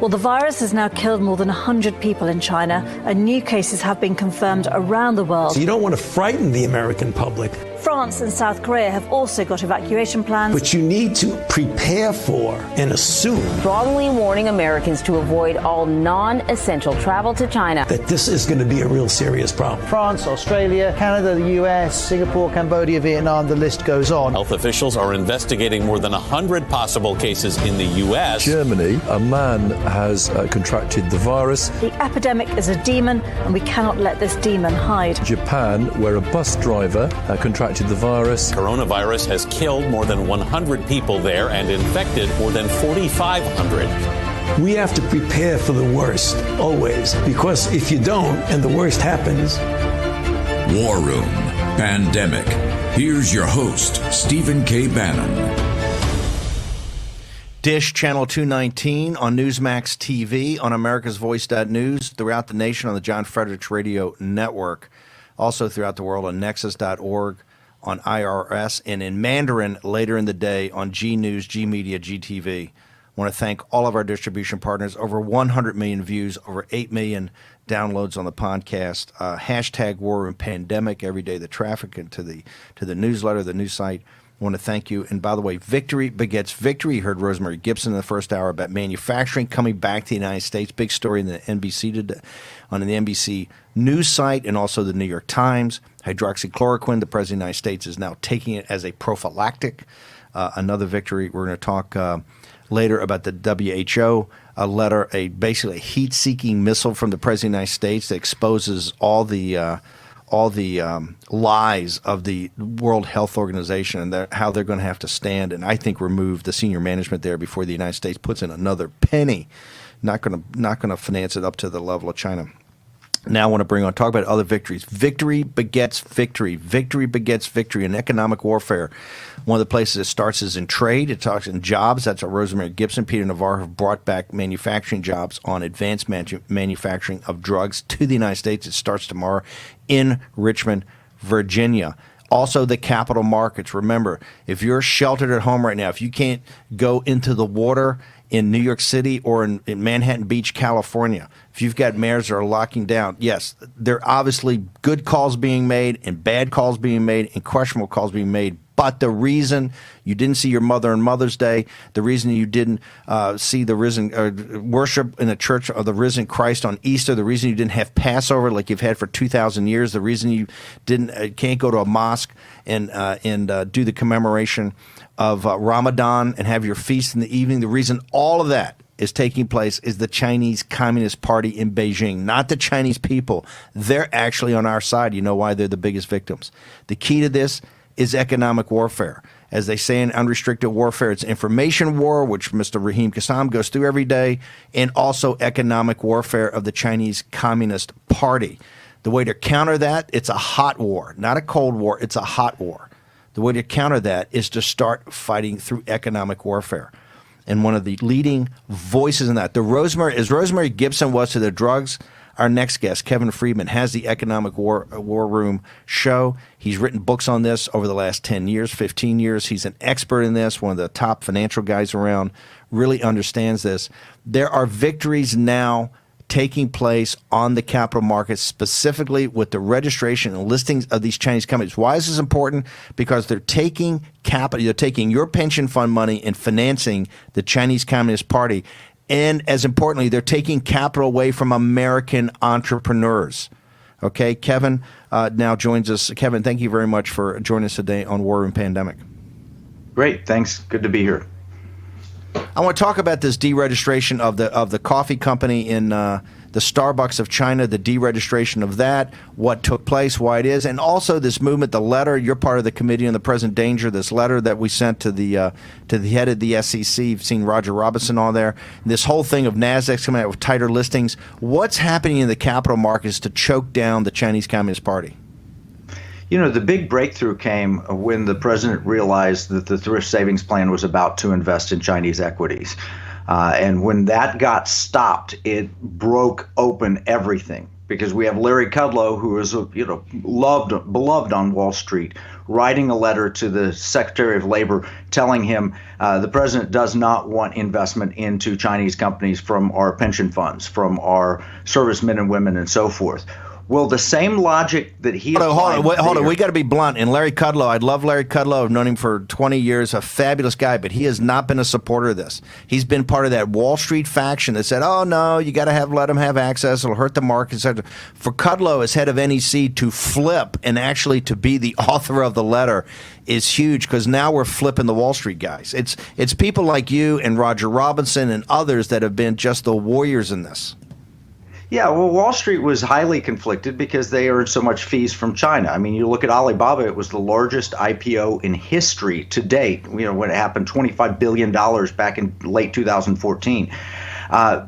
Well, the virus has now killed more than 100 people in China, and new cases have been confirmed around the world. So you don't want to frighten the American public. France and South Korea have also got evacuation plans. But you need to prepare for and assume strongly warning Americans to avoid all non-essential travel to China. That this is going to be a real serious problem. France, Australia, Canada, the US, Singapore, Cambodia, Vietnam, the list goes on. Health officials are investigating more than 100 possible cases in the US. Germany, a man has contracted the virus. The epidemic is a demon, and we cannot let this demon hide. Japan, where a bus driver contracted the virus. Coronavirus has killed more than 100 people there and infected more than 4,500. We have to prepare for the worst, always, because if you don't and the worst happens. War Room Pandemic. Here's your host, Stephen K. Bannon. Dish Channel 219 on Newsmax TV, on americasvoice.news, throughout the nation on the John Fredericks Radio Network, also throughout the world on nexus.org, on IRS, and in Mandarin later in the day on G News, G Media, GTV. I want to thank all of our distribution partners. Over 100 million views, over 8 million downloads on the podcast. Hashtag War Room Pandemic every day. The traffic into the newsletter, the news site. I want to thank you. And by the way, victory begets victory. You heard Rosemary Gibson in the first hour about manufacturing coming back to the United States. Big story in the NBC today, on the NBC news site, and also the New York Times. Hydroxychloroquine, the President of the United States is now taking it as a prophylactic. Another victory. We're going to talk later about the WHO, a letter, basically a heat-seeking missile from the President of the United States that exposes all the lies of the World Health Organization and how they're going to have to stand and, I think, remove the senior management there before the United States puts in another penny. Not going to finance it up to the level of China. Now I want to talk about other victories. Victory begets victory. Victory begets victory in economic warfare. One of the places it starts is in trade. It talks in jobs. That's what Rosemary Gibson, Peter Navarro have brought back manufacturing jobs on advanced manufacturing of drugs to the United States. It starts tomorrow in Richmond, Virginia. Also, the capital markets. Remember, if you're sheltered at home right now, if you can't go into the water in New York City or in Manhattan Beach, California, if you've got mayors that are locking down, yes, there are obviously good calls being made and bad calls being made and questionable calls being made. But the reason you didn't see your mother on Mother's Day, the reason you didn't see the risen worship in the church of the risen Christ on Easter, the reason you didn't have Passover like you've had for 2,000 years, the reason you can't go to a mosque and do the commemoration of Ramadan and have your feast in the evening, the reason all of that is taking place is the Chinese Communist Party in Beijing, not the Chinese people. They're actually on our side. You know why? They're the biggest victims. The key to this is economic warfare. As they say in unrestricted warfare, it's information war, which Mr. Raheem Kassam goes through every day, and also economic warfare of the Chinese Communist Party. The way to counter that, it's a hot war, not a cold war, it's a hot war. The way to counter that is to start fighting through economic warfare. And one of the leading voices in that, as Rosemary Gibson was to the drugs, our next guest, Kevin Friedman, has the Economic War Room show. He's written books on this over the last 10 years, 15 years. He's an expert in this, one of the top financial guys around, really understands this. There are victories now taking place on the capital markets, specifically with the registration and listings of these Chinese companies. Why is this important? Because they're taking capital, they're taking your pension fund money and financing the Chinese Communist Party. And as importantly, they're taking capital away from American entrepreneurs. Okay, Kevin now joins us. Kevin, thank you very much for joining us today on War Room Pandemic. Great, thanks. Good to be here. I want to talk about this deregistration of the coffee company in the Starbucks of China, the deregistration of that, what took place, why it is, and also this movement, the letter. You're part of the Committee on the Present Danger. This letter that we sent to the head of the SEC. You've seen Roger Robinson on there. This whole thing of NASDAQ's coming out with tighter listings. What's happening in the capital markets to choke down the Chinese Communist Party? You know, the big breakthrough came when the president realized that the thrift savings plan was about to invest in Chinese equities. And when that got stopped, it broke open everything, because we have Larry Kudlow, who is beloved on Wall Street, writing a letter to the Secretary of Labor telling him the president does not want investment into Chinese companies from our pension funds, from our servicemen and women, and so forth. Well, the same logic that he hold on. We got to be blunt. And Larry Kudlow, I love Larry Kudlow. I've known him for 20 years, a fabulous guy, but he has not been a supporter of this. He's been part of that Wall Street faction that said, oh, no, you got to let him have access. It'll hurt the market. For Kudlow, as head of NEC, to flip and actually to be the author of the letter is huge, because now we're flipping the Wall Street guys. It's people like you and Roger Robinson and others that have been just the warriors in this. Yeah, well, Wall Street was highly conflicted because they earned so much fees from China. I mean, you look at Alibaba, it was the largest IPO in history to date, when it happened, $25 billion back in late 2014.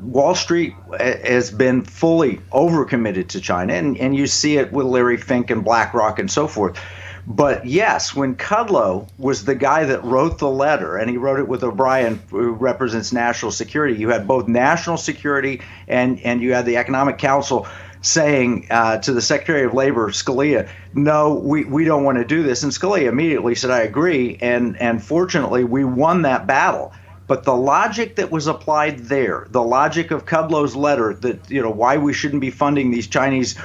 Wall Street has been fully overcommitted to China, and you see it with Larry Fink and BlackRock and so forth. But yes, when Kudlow was the guy that wrote the letter, and he wrote it with O'Brien, who represents national security, you had both national security and you had the Economic Council saying to the Secretary of Labor, Scalia, no, we don't want to do this. And Scalia immediately said, I agree. And fortunately, we won that battle. But the logic that was applied there, the logic of Kudlow's letter that, why we shouldn't be funding these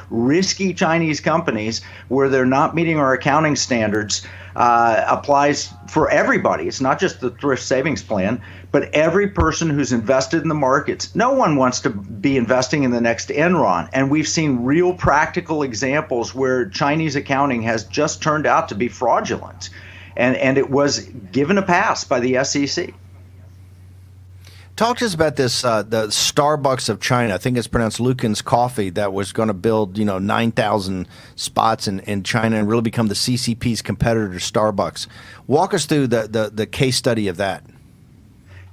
risky Chinese companies where they're not meeting our accounting standards, applies for everybody. It's not just the thrift savings plan, but every person who's invested in the markets. No one wants to be investing in the next Enron. And we've seen real practical examples where Chinese accounting has just turned out to be fraudulent. And it was given a pass by the SEC. Talk to us about this, the Starbucks of China. I think it's pronounced Lucan's Coffee, that was going to build, 9,000 spots in China and really become the CCP's competitor to Starbucks. Walk us through the case study of that.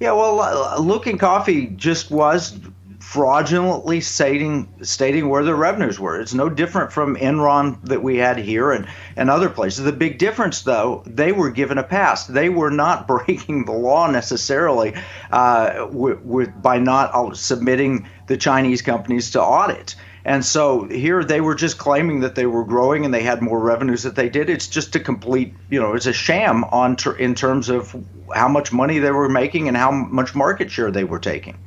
Yeah, well, Lucan Coffee just was fraudulently stating where their revenues were. It's no different from Enron that we had here and other places. The big difference, though, they were given a pass. They were not breaking the law necessarily by not submitting the Chinese companies to audit. And so here they were just claiming that they were growing and they had more revenues that they did. It's just a complete, it's a sham in terms of how much money they were making and how much market share they were taking.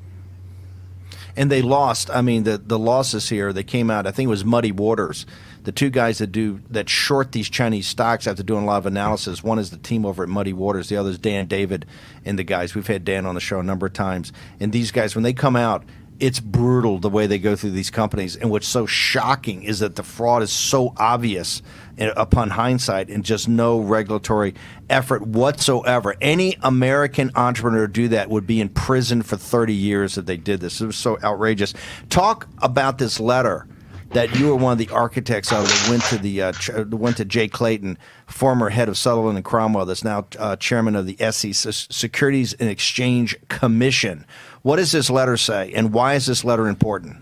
And they lost. I mean, the losses here, they came out, I think it was Muddy Waters. The two guys that short these Chinese stocks after doing a lot of analysis. One is the team over at Muddy Waters. The other is Dan David and the guys. We've had Dan on the show a number of times. And these guys, when they come out, it's brutal the way they go through these companies. And what's so shocking is that the fraud is so obvious upon hindsight and just no regulatory effort whatsoever. Any American entrepreneur do that would be in prison for 30 years if they did this. It was so outrageous. Talk about this letter that you were one of the architects of that went to Jay Clayton, former head of Sullivan and Cromwell, that's now chairman of the SEC, Securities and Exchange Commission. What does this letter say, and why is this letter important?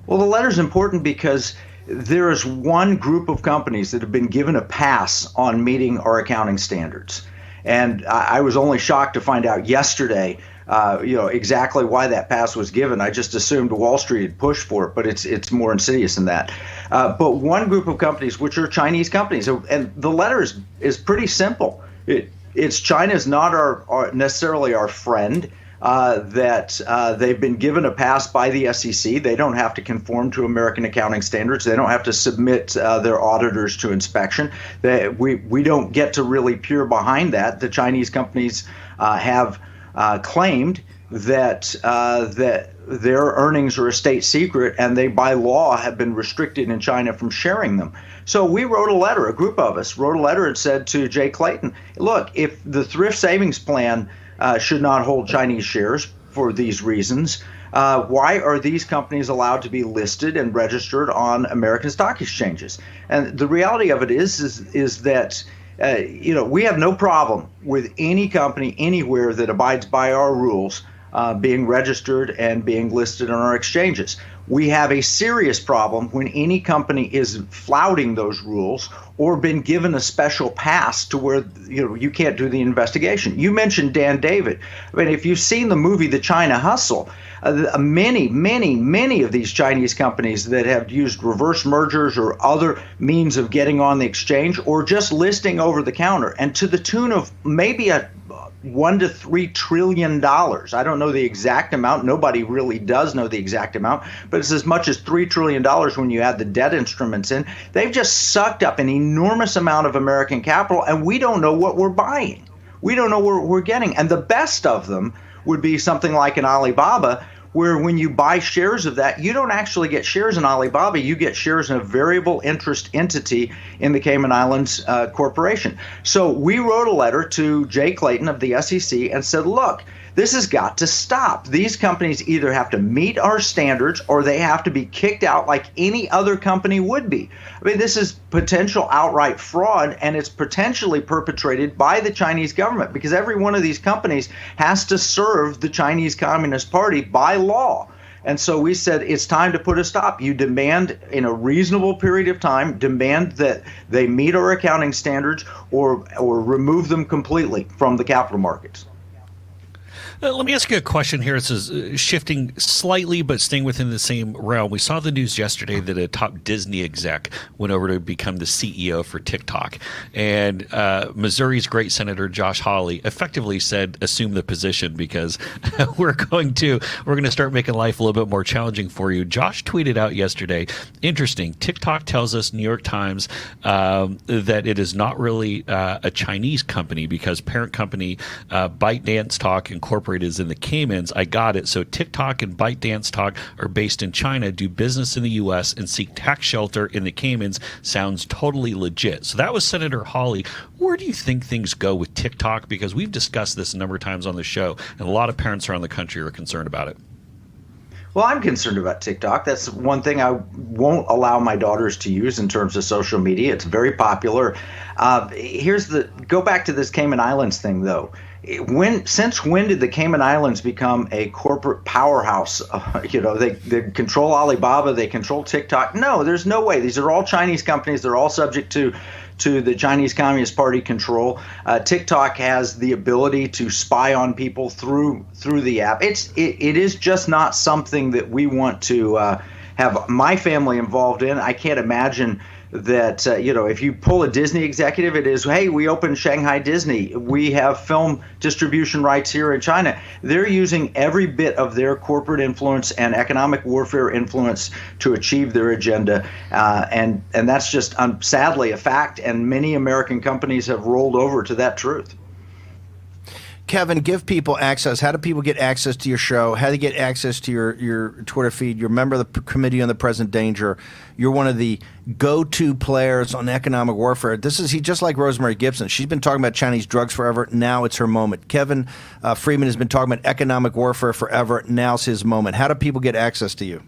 Well, the letter's important because there is one group of companies that have been given a pass on meeting our accounting standards. And I was only shocked to find out yesterday exactly why that pass was given. I just assumed Wall Street had pushed for it, but it's more insidious than that. But one group of companies, which are Chinese companies, and the letter is pretty simple. It's China's not necessarily our friend. That they've been given a pass by the SEC. They don't have to conform to American accounting standards. They don't have to submit their auditors to inspection. We don't get to really peer behind that. The Chinese companies have claimed that their earnings are a state secret, and they, by law, have been restricted in China from sharing them. So we wrote a letter, a group of us wrote a letter and said to Jay Clayton, look, if the thrift savings plan should not hold Chinese shares for these reasons, why are these companies allowed to be listed and registered on American stock exchanges? And the reality of it is that we have no problem with any company anywhere that abides by our rules being registered and being listed on our exchanges. We have a serious problem when any company is flouting those rules or been given a special pass to where you can't do the investigation. You mentioned Dan David. I mean, if you've seen the movie The China Hustle, many of these Chinese companies that have used reverse mergers or other means of getting on the exchange or just listing over the counter, and to the tune of maybe a $1 to $3 trillion. I don't know the exact amount. Nobody really does know the exact amount, but it's as much as $3 trillion when you add the debt instruments in. They've just sucked up an enormous amount of American capital, and we don't know what we're buying. We don't know what we're getting. And the best of them would be something like an Alibaba, where when you buy shares of that, you don't actually get shares in Alibaba. You get shares in a variable interest entity in the Cayman Islands Corporation. So we wrote a letter to Jay Clayton of the SEC and said, look, this has got to stop. These companies either have to meet our standards or they have to be kicked out like any other company would be. I mean, this is potential outright fraud, and it's potentially perpetrated by the Chinese government because every one of these companies has to serve the Chinese Communist Party by law. And so we said it's time to put a stop. You demand in a reasonable period of time, demand that they meet our accounting standards or remove them completely from the capital markets. Let me ask you a question here. This is shifting slightly, but staying within the same realm. We saw the news yesterday that a top Disney exec went over to become the CEO for TikTok. And Missouri's great Senator Josh Hawley effectively said, assume the position because we're going to start making life a little bit more challenging for you. Josh tweeted out yesterday, interesting, TikTok tells us, New York Times, that it is not really a Chinese company because parent company ByteDance Talk Incorporated is in the Caymans. I got it. So TikTok and ByteDance Talk are based in China, do business in the U.S., and seek tax shelter in the Caymans. Sounds totally legit. So that was Senator Hawley. Where do you think things go with TikTok? Because we've discussed this a number of times on the show, and a lot of parents around the country are concerned about it. Well, I'm concerned about TikTok. That's one thing I won't allow my daughters to use in terms of social media. It's very popular. Go back to this Cayman Islands thing, though. Since when did the Cayman Islands become a corporate powerhouse? They control Alibaba, they control TikTok. No, there's no way. These are all Chinese companies. They're all subject to the Chinese Communist Party control. TikTok has the ability to spy on people through the app. It is just not something that we want to have my family involved in. I can't imagine that, if you pull a Disney executive, it is, hey, we opened Shanghai Disney. We have film distribution rights here in China. They're using every bit of their corporate influence and economic warfare influence to achieve their agenda. And that's just sadly a fact. And many American companies have rolled over to that truth. Kevin, give people access. How do people get access to your show? How do they get access to your Twitter feed? You're a member of the Committee on the Present Danger. You're one of the go-to players on economic warfare. He's just like Rosemary Gibson. She's been talking about Chinese drugs forever. Now it's her moment. Kevin Freeman has been talking about economic warfare forever. Now's his moment. How do people get access to you?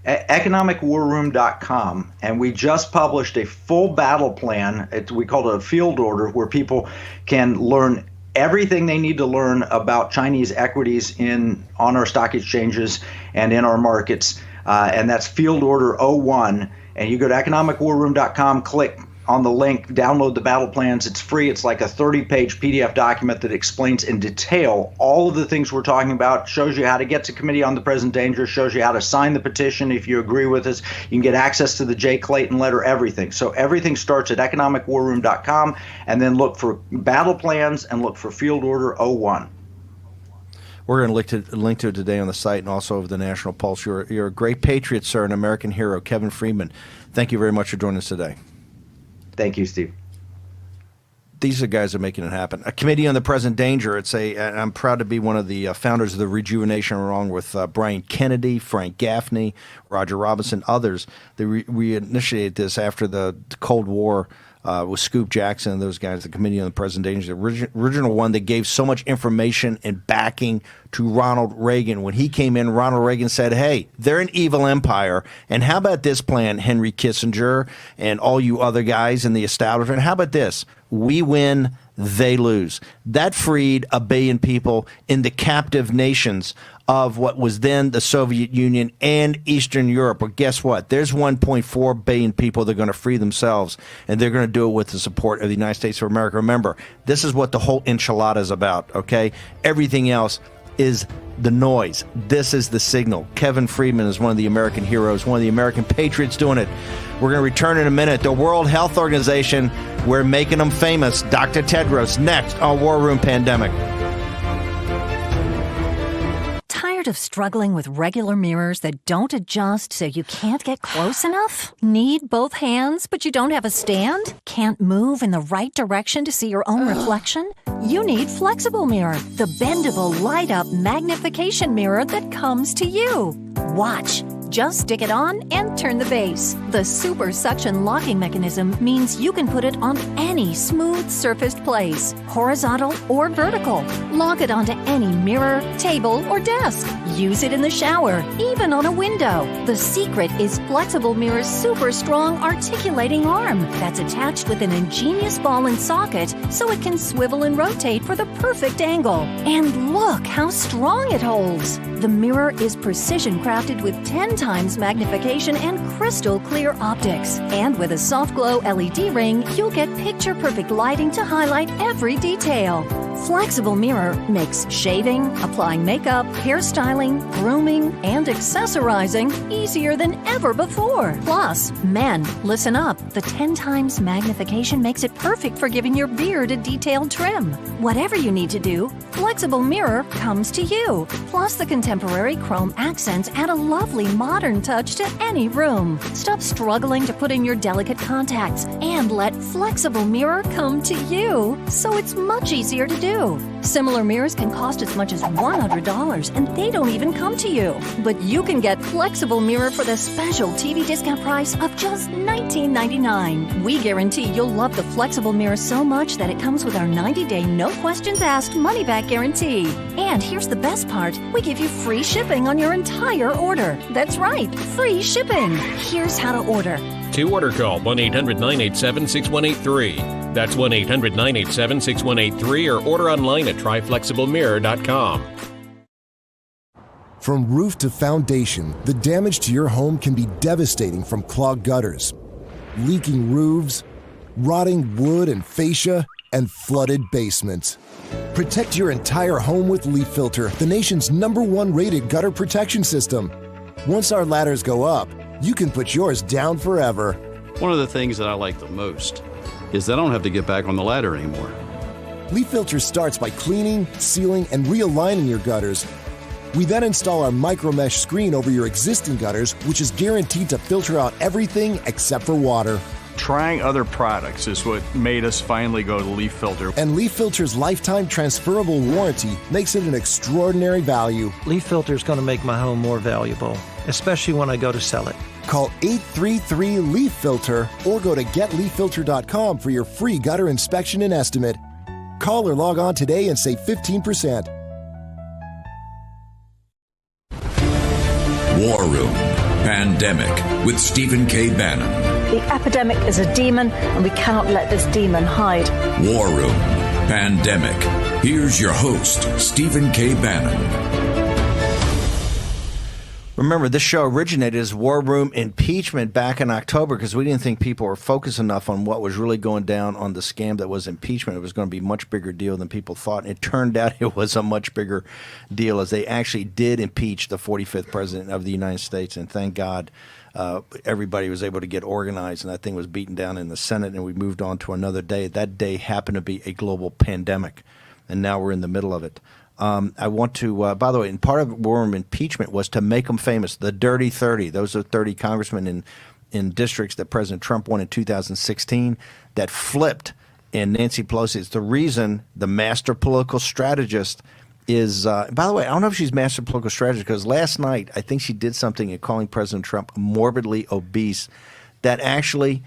economicwarroom.com, and we just published a full battle plan. We call it a field order, where people can learn everything they need to learn about Chinese equities on our stock exchanges and in our markets. And that's Field Order 01. And you go to economicwarroom.com, click on the link, download the battle plans. It's free. It's like a 30-page PDF document that explains in detail all of the things we're talking about, shows you how to get to Committee on the Present Danger, shows you how to sign the petition if you agree with us. You can get access to the Jay Clayton letter, everything. So everything starts at economicwarroom.com, and then look for battle plans and look for Field Order 01. We're going to link to it today on the site and also over the National Pulse. You're a great patriot, sir, an American hero. Kevin Freeman, thank you very much for joining us today. Thank you, Steve. These are the guys that are making it happen. A Committee on the Present Danger. And I'm proud to be one of the founders of the Rejuvenation, along with Brian Kennedy, Frank Gaffney, Roger Robinson, others. We initiated this after the Cold War with Scoop Jackson and those guys, the Committee on the Present Danger, the original one that gave so much information and backing to Ronald Reagan. When he came in, Ronald Reagan said, hey, they're an evil empire, and how about this plan, Henry Kissinger and all you other guys in the establishment? How about this? We win, they lose. That freed 1 billion people in the captive nations of what was then the Soviet Union and Eastern Europe. But guess what? There's 1.4 billion people that are going to free themselves, and they're going to do it with the support of the United States of America. Remember, this is what the whole enchilada is about, okay? Everything else is the noise. This is the signal. Kevin Friedman is one of the American heroes, one of the American patriots doing it. We're going to return in a minute. The World Health Organization, we're making them famous. Dr. Tedros, next on War Room Pandemic. Tired of struggling with regular mirrors that don't adjust so you can't get close enough? Need both hands but you don't have a stand? Can't move in the right direction to see your own reflection? You need Flexible Mirror, the bendable, light-up magnification mirror that comes to you. Watch. Just stick it on and turn the base. The super suction locking mechanism means you can put it on any smooth surfaced place, horizontal or vertical. Lock it onto any mirror, table, or desk. Use it in the shower, even on a window. The secret is Flexible Mirror's super strong articulating arm that's attached with an ingenious ball and socket so it can swivel and rotate for the perfect angle. And look how strong it holds. The mirror is precision crafted with 10 times magnification and crystal clear optics. And with a soft glow LED ring, you'll get picture-perfect lighting to highlight every detail. Flexible Mirror makes shaving, applying makeup, hairstyling, grooming, and accessorizing easier than ever before. Plus, men, listen up. The 10 times magnification makes it perfect for giving your beard a detailed trim. Whatever you need to do, Flexible Mirror comes to you. Plus, the contemporary chrome accents add a lovely modern touch to any room. Stop struggling to put in your delicate contacts and let Flexible Mirror come to you, so it's much easier to do. Similar mirrors can cost as much as $100, and they don't even come to you. But you can get Flexible Mirror for the special TV discount price of just $19.99. We guarantee you'll love the Flexible Mirror so much that it comes with our 90-day, no questions asked money-back guarantee. And here's the best part. We give you free shipping on your entire order. That's right, free shipping. Here's how to order. To order, call 1-800-987-6183. That's 1-800-987-6183 or order online at tryflexiblemirror.com. From roof to foundation, the damage to your home can be devastating, from clogged gutters, leaking roofs, rotting wood and fascia, and flooded basements. Protect your entire home with Leaf Filter, the nation's #1 rated gutter protection system. Once our ladders go up, you can put yours down forever. One of the things that I like the most is that I don't have to get back on the ladder anymore. Leaf Filter starts by cleaning, sealing, and realigning your gutters. We then install our micro mesh screen over your existing gutters, which is guaranteed to filter out everything except for water. Trying other products is what made us finally go to Leaf Filter. And Leaf Filter's lifetime transferable warranty makes it an extraordinary value. Leaf Filter is going to make my home more valuable, especially when I go to sell it. Call 833-LEAF-FILTER or go to getleaffilter.com for your free gutter inspection and estimate. Call or log on today and save 15%. War Room Pandemic with Stephen K. Bannon. The epidemic is a demon, and we cannot let this demon hide. War Room Pandemic. Here's your host, Stephen K. Bannon. Remember, this show originated as War Room Impeachment back in October because we didn't think people were focused enough on what was really going down on the scam that was impeachment. It was going to be a much bigger deal than people thought. And it turned out it was a much bigger deal, as they actually did impeach the 45th president of the United States. And thank God everybody was able to get organized, and that thing was beaten down in the Senate, and we moved on to another day. That day happened to be a global pandemic, and now we're in the middle of it. I want to, by the way, and part of War Room Impeachment was to make them famous. The Dirty 30, those are 30 congressmen in districts that President Trump won in 2016 that flipped, and Nancy Pelosi is the reason the master political strategist is, by the way, I don't know if she's master political strategist, because last night I think she did something in calling President Trump morbidly obese that actually,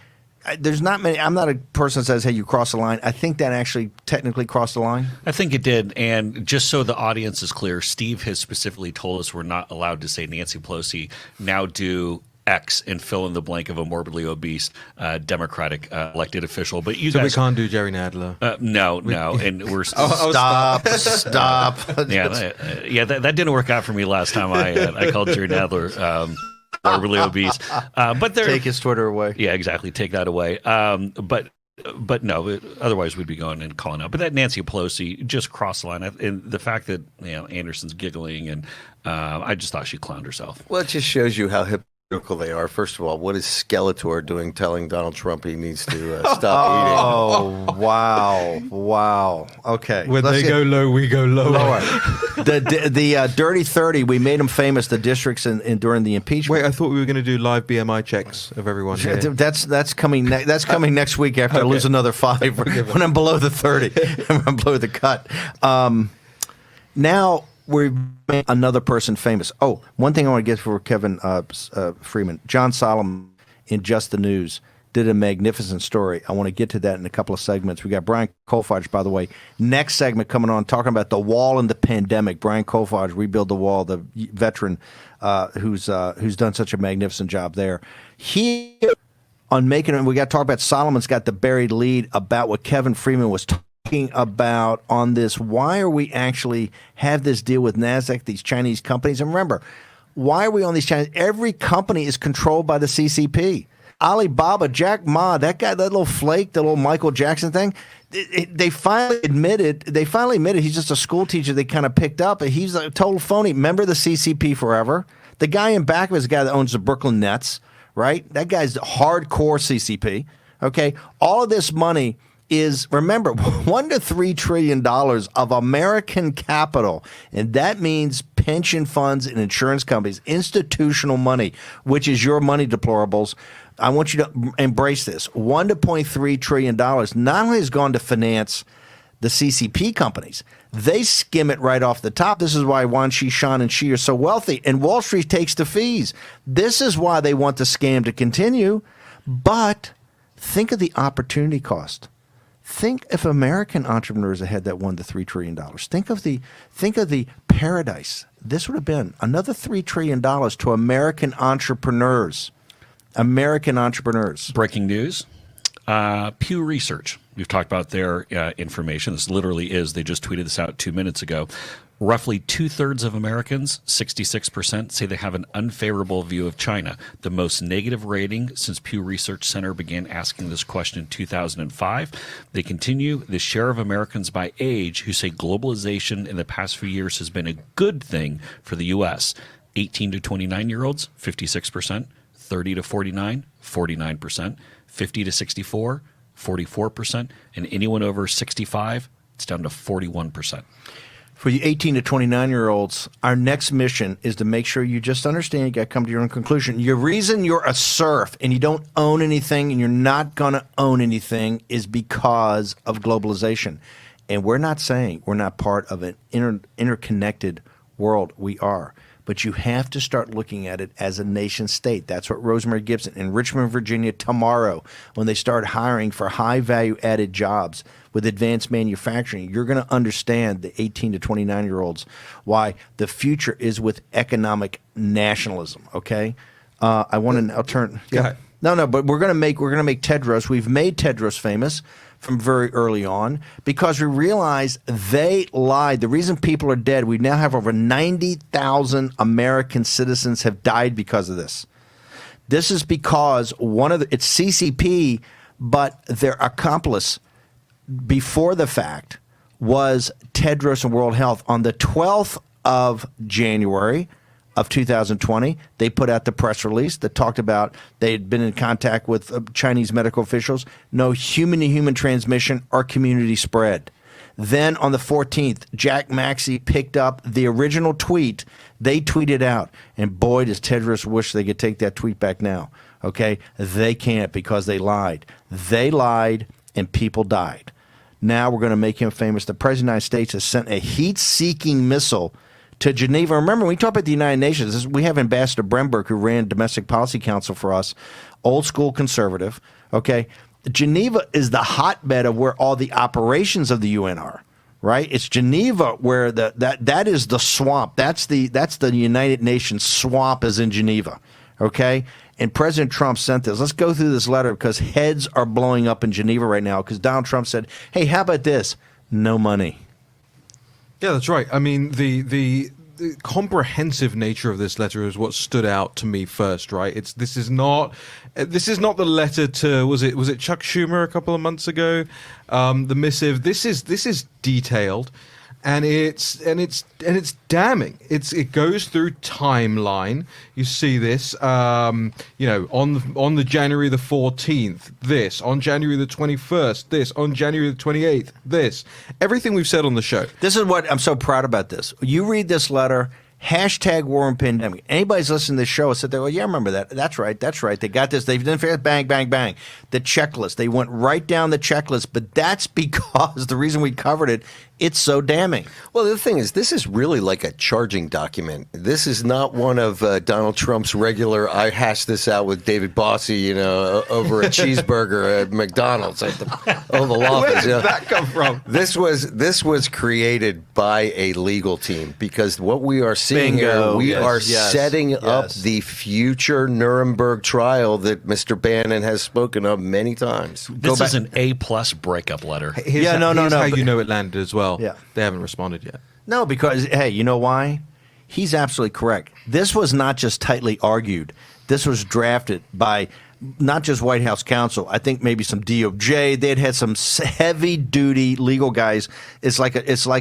there's not many. I'm not a person that says, hey, you crossed the line. I think that actually technically crossed the line. I think it did. And just so the audience is clear, Steve has specifically told us we're not allowed to say Nancy Pelosi. Now do X and fill in the blank of a morbidly obese Democratic elected official. But you so guys we can't do Jerry Nadler. No, and we're stop. Yeah, that didn't work out for me last time. I called Jerry Nadler morbidly obese. But take his Twitter away. Yeah, exactly. Take that away. But no, otherwise we'd be going and calling out. But that Nancy Pelosi just crossed the line, and the fact that Anderson's giggling, and I just thought she clowned herself. Well, it just shows you how hypocritical they are. First of all, what is Skeletor doing, telling Donald Trump he needs to stop eating? Oh, wow. Okay, when they go low, we go lower. The Dirty 30, we made them famous. The districts during the impeachment. Wait, I thought we were going to do live BMI checks of everyone here. That's coming. That's coming next week after I lose another 5 when I'm below the 30. I'm below the cut. Now we made another person famous. Oh, one thing I want to get for Kevin Freeman, John Solomon in Just the News did a magnificent story. I want to get to that in a couple of segments. We got Brian Kolfage, by the way. Next segment coming on, talking about the wall and the pandemic. Brian Kolfage, Rebuild the Wall, the veteran who's done such a magnificent job there. Here on Making It, we got to talk about Solomon's got the buried lead about what Kevin Freeman was talking about on this. Why are we actually have this deal with NASDAQ, these Chinese companies? And remember, why are we on these Chinese? Every company is controlled by the CCP. Alibaba, Jack Ma, that guy, that little flake, the little Michael Jackson thing, they finally admitted he's just a school teacher they kind of picked up. He's a total phony. Remember the CCP forever? The guy in back of his guy that owns the Brooklyn Nets, right? That guy's hardcore CCP. Okay? All of this money is, remember, $1 to $3 trillion of American capital, and that means pension funds and insurance companies, institutional money, which is your money, deplorables. I want you to embrace this. $1 to $0.3 trillion not only has gone to finance the CCP companies, they skim it right off the top. This is why Wan Shishan and Xi are so wealthy, and Wall Street takes the fees. This is why they want the scam to continue. But think of the opportunity cost. Think if American entrepreneurs had that $1 to $3 trillion. Think of the paradise. This would have been another $3 trillion to American entrepreneurs. American entrepreneurs. Breaking news. Pew Research. We've talked about their information. This literally is. They just tweeted this out 2 minutes ago. Roughly 2/3 of Americans, 66%, say they have an unfavorable view of China, the most negative rating since Pew Research Center began asking this question in 2005. They continue, the share of Americans by age who say globalization in the past few years has been a good thing for the U.S. 18 to 29-year-olds, 56%, 30 to 49, 49%, 50 to 64, 44%, and anyone over 65, it's down to 41%. For you 18 to 29-year-olds, our next mission is to make sure you just understand, you got to come to your own conclusion. Your reason you're a serf and you don't own anything and you're not going to own anything is because of globalization. And we're not saying we're not part of an interconnected world. We are. But you have to start looking at it as a nation state. That's what Rosemary Gibson in Richmond, Virginia tomorrow, when they start hiring for high value added jobs with advanced manufacturing, you're going to understand the 18 to 29-year-olds why the future is with economic nationalism. Okay, I want to now turn. Yeah. No, but we're going to make Tedros. We've made Tedros famous from very early on because we realized they lied. The reason people are dead, we now have over 90,000 American citizens have died because of this. This is because it's CCP, but their accomplice before the fact was Tedros and World Health. On the 12th of January of 2020, they put out the press release that talked about they had been in contact with Chinese medical officials, no human-to-human transmission or community spread. Then on the 14th, Jack Maxey picked up the original tweet. They tweeted out, and boy, does Tedros wish they could take that tweet back now. Okay? They can't because they lied. They lied, and people died. Now we're going to make him famous. The President of the United States has sent a heat-seeking missile to Geneva. Remember, when we talk about the United Nations, we have Ambassador Bremberg, who ran Domestic Policy Council for us, old school conservative. Okay, Geneva is the hotbed of where all the operations of the UN are. Right? It's Geneva where that is the swamp. That's the United Nations swamp is in Geneva. Okay, And President Trump sent this. Let's go through this letter because heads are blowing up in Geneva right now because Donald Trump said, hey, how about this? No money. Yeah, that's right. I mean, the comprehensive nature of this letter is what stood out to me first, right? This is not the letter to was it Chuck Schumer a couple of months ago, the missive. This is detailed, and it's damning. It goes through timeline. You see this, on the January the 14th, this on January the 21st, this on January the 28th, this everything we've said on the show. This is what I'm so proud about. This you read this letter. Hashtag war and pandemic. Anybody's listening to this show said, well, yeah, I remember that. That's right. They got this. They didn't bang, bang, bang. The checklist. They went right down the checklist, but that's because the reason we covered it, it's so damning. Well, the thing is, this is really like a charging document. This is not one of Donald Trump's regular, I hashed this out with David Bossie, over a cheeseburger at McDonald's at the Oval Office. Where did that come from? This was created by a legal team because what we are seeing Bingo. here, we Yes, are yes, setting up yes. the future Nuremberg trial that Mr. Bannon has spoken of many times. This is an A+ breakup letter. Here's how you know it landed as well. Yeah. They haven't responded yet. No, because, hey, you know why? He's absolutely correct. This was not just tightly argued. This was drafted by not just White House counsel. I think maybe some DOJ. They'd had some heavy-duty legal guys. It's like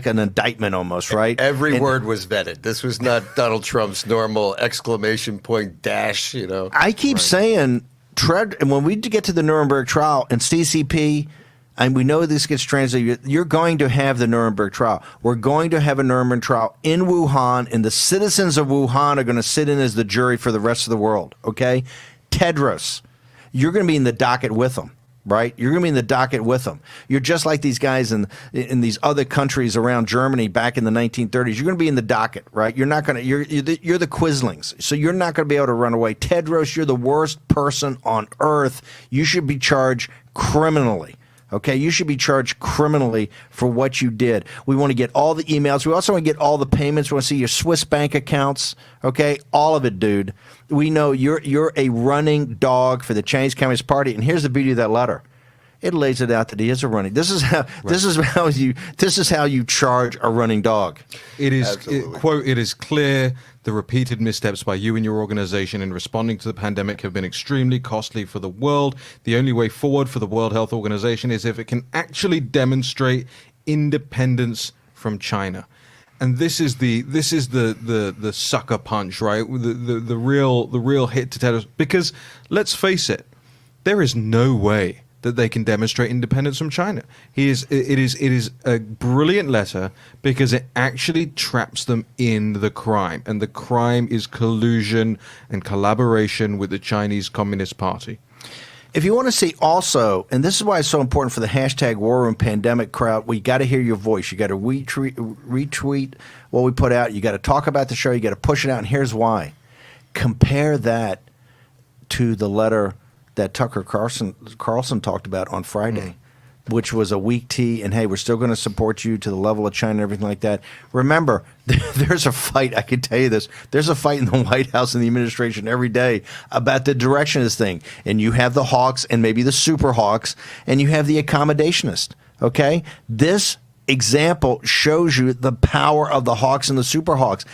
an indictment almost, right? Every word was vetted. This was not Donald Trump's normal exclamation point dash, I keep saying, and when we get to the Nuremberg trial and CCP, and we know this gets translated, you're going to have the Nuremberg trial. We're going to have a Nuremberg trial in Wuhan, and the citizens of Wuhan are going to sit in as the jury for the rest of the world, okay? Tedros, you're going to be in the docket with them, right? You're going to be in the docket with them. You're just like these guys in these other countries around Germany back in the 1930s. You're going to be in the docket, right? You're not going to. You're the Quislings, so you're not going to be able to run away. Tedros, you're the worst person on earth. You should be charged criminally. Okay, you should be charged criminally for what you did. We want to get all the emails. We also want to get all the payments. We want to see your Swiss bank accounts. Okay, all of it, dude. We know you're a running dog for the Chinese Communist Party. And here's the beauty of that letter. It lays it out that he is a running. This is how you charge a running dog. It is quote. It is clear the repeated missteps by you and your organization in responding to the pandemic have been extremely costly for the world. The only way forward for the World Health Organization is if it can actually demonstrate independence from China. And this is the sucker punch, right? The real hit to Tedros. Because let's face it, there is no way that they can demonstrate independence from China. It is a brilliant letter because it actually traps them in the crime, and the crime is collusion and collaboration with the Chinese Communist Party. If you want to see also, and this is why it's so important for the hashtag War Room Pandemic crowd, we got to hear your voice. You got to retweet what we put out. You got to talk about the show. You got to push it out. And here's why. Compare that to the letter that Tucker Carlson talked about on Friday, which was a weak tea, and hey, we're still going to support you to the level of China and everything like that. Remember, there's a fight, I can tell you this, there's a fight in the White House and the administration every day about the direction of this thing. And you have the hawks and maybe the super hawks, and you have the accommodationist, okay? This example shows you the power of the hawks and the super hawks.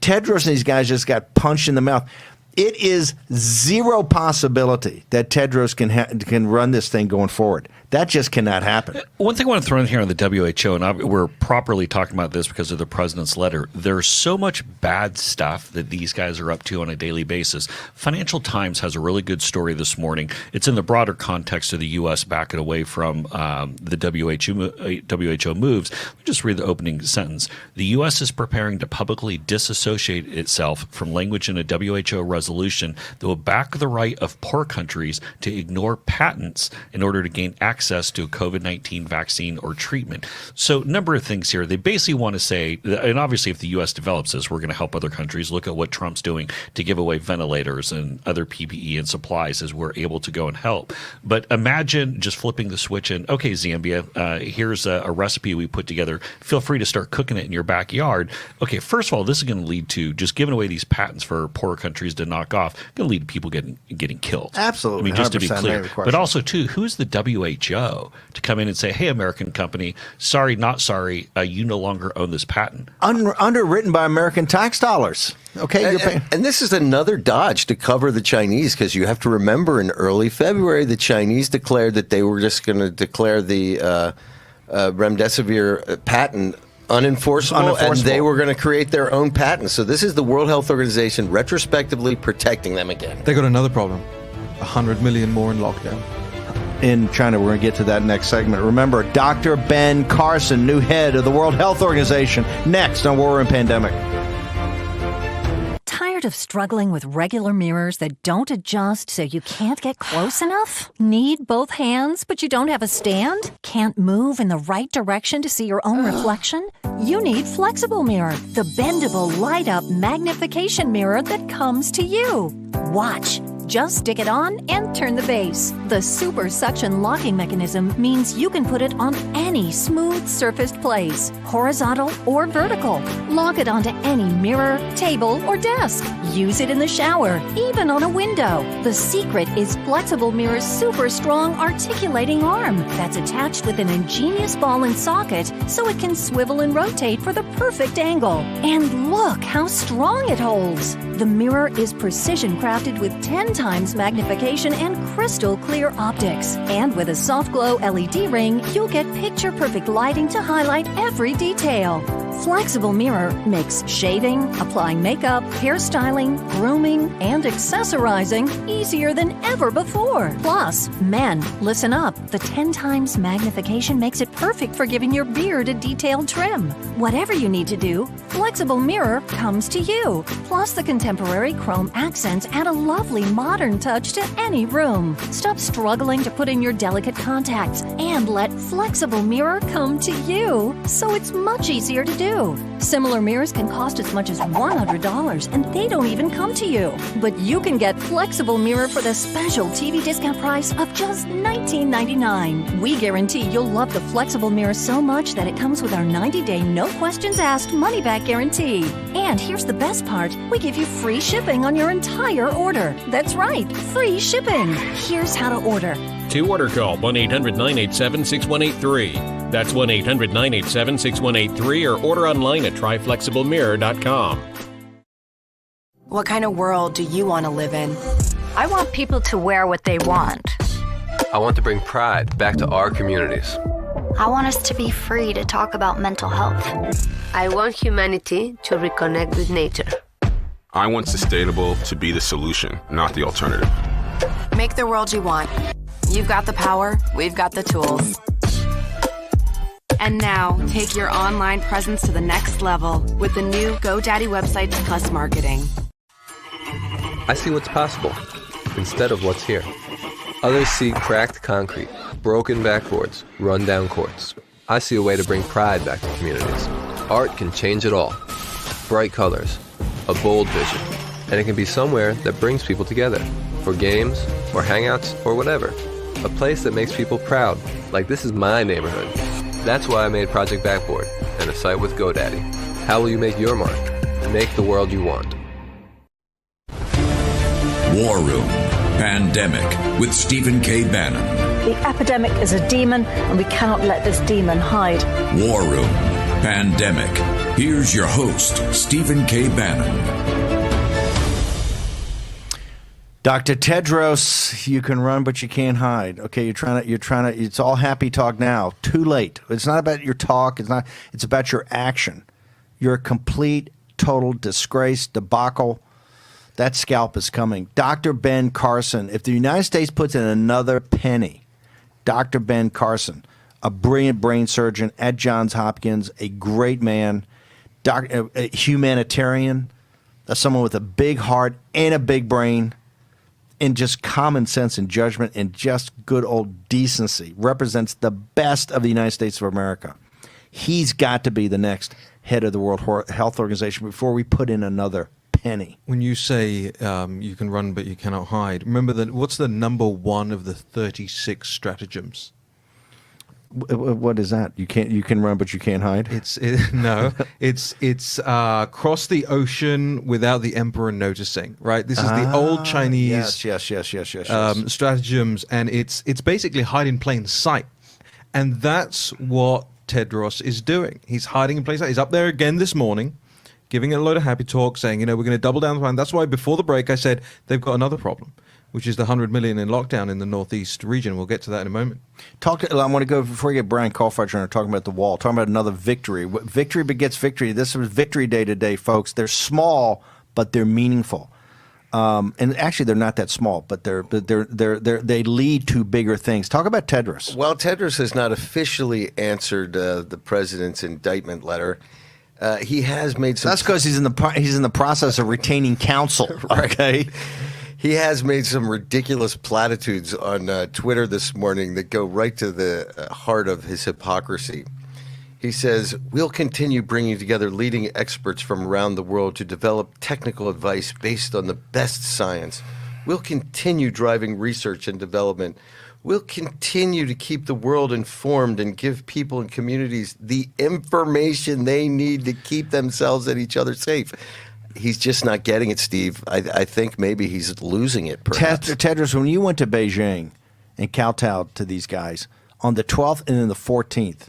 Tedros and these guys just got punched in the mouth. It is zero possibility that Tedros can run this thing going forward. That just cannot happen. One thing I want to throw in here on the WHO, and we're properly talking about this because of the president's letter, there's so much bad stuff that these guys are up to on a daily basis. Financial Times has a really good story this morning. It's in the broader context of the U.S. backing away from the WHO moves. Let me just read the opening sentence. The U.S. is preparing to publicly disassociate itself from language in a WHO resolution that will back the right of poor countries to ignore patents in order to gain access access to a COVID-19 vaccine or treatment. So number of things here. They basically want to say, and obviously if the U.S. develops this, we're going to help other countries. Look at what Trump's doing to give away ventilators and other PPE and supplies as we're able to go and help. But imagine just flipping the switch and, okay, Zambia, here's a recipe we put together. Feel free to start cooking it in your backyard. Okay, first of all, this is going to lead to just giving away these patents for poorer countries to knock off. Going to lead to people getting killed. Absolutely. I mean, just to be clear. Question. But also, too, who's the WHO to come in and say, hey, American company, sorry, not sorry, you no longer own this patent? Underwritten by American tax dollars. Okay, you're paying. And this is another dodge to cover the Chinese, because you have to remember in early February, the Chinese declared that they were just going to declare the remdesivir patent unenforceable, and they were going to create their own patent. So this is the World Health Organization retrospectively protecting them again. They got another problem. 100 million more in lockdown. In China, we're going to get to that next segment. Remember, Dr. Ben Carson, new head of the World Health Organization, next on War and Pandemic. Tired of struggling with regular mirrors that don't adjust so you can't get close enough? Need both hands but you don't have a stand? Can't move in the right direction to see your own reflection? You need Flexible Mirror, the bendable, light-up magnification mirror that comes to you. Watch. Just stick it on and turn the base. The super suction locking mechanism means you can put it on any smooth surfaced place, horizontal or vertical. Lock it onto any mirror, table, or desk. Use it in the shower, even on a window. The secret is Flexible Mirror's super strong articulating arm that's attached with an ingenious ball and socket so it can swivel and rotate for the perfect angle. And look how strong it holds. The mirror is precision crafted with 10 times magnification and crystal clear optics. And with a soft glow LED ring, you'll get picture-perfect lighting to highlight every detail. Flexible Mirror makes shaving, applying makeup, hairstyling, grooming, and accessorizing easier than ever before. Plus, men, listen up. The 10 times magnification makes it perfect for giving your beard a detailed trim. Whatever you need to do, Flexible Mirror comes to you. Plus, the contemporary chrome accents add a lovely modern touch to any room. Stop struggling to put in your delicate contacts and let Flexible Mirror come to you, so it's much easier to do. Similar mirrors can cost as much as $100, and they don't even come to you. But you can get Flexible Mirror for the special TV discount price of just $19.99. We guarantee you'll love the Flexible Mirror so much that it comes with our 90-day no questions asked money-back guarantee. And here's the best part. We give you free shipping on your entire order. That's right, free shipping. Here's how to order. To order, call 1-800-987-6183. That's 1-800-987-6183, or order online at tryflexiblemirror.com. What kind of world do you want to live in? I want people to wear what they want. I want to bring pride back to our communities. I want us to be free to talk about mental health. I want humanity to reconnect with nature. I want sustainable to be the solution, not the alternative. Make the world you want. You've got the power, we've got the tools. And now, take your online presence to the next level with the new GoDaddy Websites Plus marketing. I see what's possible instead of what's here. Others see cracked concrete, broken backboards, run-down courts. I see a way to bring pride back to communities. Art can change it all. Bright colors, a bold vision, and it can be somewhere that brings people together for games or hangouts or whatever. A place that makes people proud, like this is my neighborhood. That's why I made Project Backboard and a site with GoDaddy. How will you make your mark? Make the world you want. War Room Pandemic with Stephen K. Bannon. The epidemic is a demon, and we cannot let this demon hide. War Room Pandemic. Here's your host, Stephen K. Bannon. Dr. Tedros, you can run, but you can't hide. Okay, you're trying to, it's all happy talk now. Too late. It's not about your talk. It's about your action. You're a complete, total disgrace, debacle. That scalp is coming. Dr. Ben Carson, if the United States puts in another penny, Dr. Ben Carson, a brilliant brain surgeon at Johns Hopkins, a great man, a humanitarian, someone with a big heart and a big brain, in just common sense and judgment and just good old decency, represents the best of the United States of America. He's got to be the next head of the World Health Organization before we put in another penny. When you say you can run but you cannot hide, remember that what's the number one of the 36 stratagems? What is that? You can run but you can't hide? It's cross the ocean without the emperor noticing, right? This is the old Chinese yes. stratagems, and it's basically hide in plain sight. And that's what Tedros is doing. He's hiding in plain sight. He's up there again this morning, giving a load of happy talk, saying, we're going to double down the plan. That's why before the break I said they've got another problem, which is the 100 million in lockdown in the Northeast region. We'll get to that in a moment. I want to go, before we get Brian Kolfage on, talking about the wall, talking about another victory. Victory begets victory. This was Victory Day today, folks. They're small, but they're meaningful. And actually, they're not that small, but they lead to bigger things. Talk about Tedros. Well, Tedros has not officially answered the president's indictment letter. He has made some. That's because he's in the process of retaining counsel. Right. Okay. He has made some ridiculous platitudes on Twitter this morning that go right to the heart of his hypocrisy. He says, we'll continue bringing together leading experts from around the world to develop technical advice based on the best science. We'll continue driving research and development. We'll continue to keep the world informed and give people and communities the information they need to keep themselves and each other safe. He's just not getting it, Steve. I think maybe he's losing it, perhaps. Tedros, when you went to Beijing and kowtowed to these guys on the 12th and then the 14th,